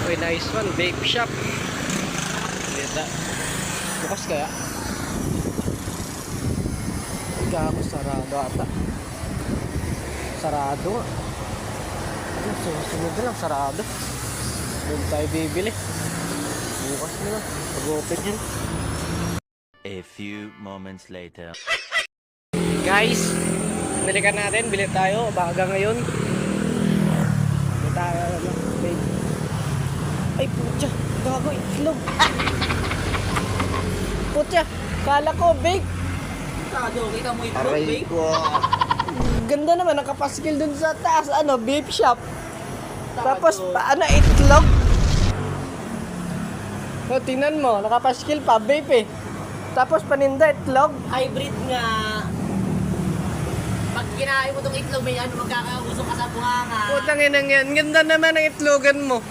Uy, nice one. Vape shop. Ganda. Bukas kaya? Gago, sarado ata. Sarado nga. Susunod na lang, sarado. Doon tayo bibili. Bukas na lang. Pag-open yan. A few moments later. Guys, balikan natin. Bili tayo. Baga ngayon. Bili tayo. Babe. Ay, putya. Gago, itlog. Putya. Kala ko, babe. Kita mo itlog, babe. Ganda naman. Nakapaskil dun sa taas. Ano, vape shop. Tapos, ano, itlog. O, tingnan mo. Nakapaskil pa. Vape eh. Tapos, paninda, itlog. Hybrid nga. Pag kinain mo itong itlog, may ano magkakausok ka sa bunganga. Putang inang yan. Ganda naman ang itlogan mo.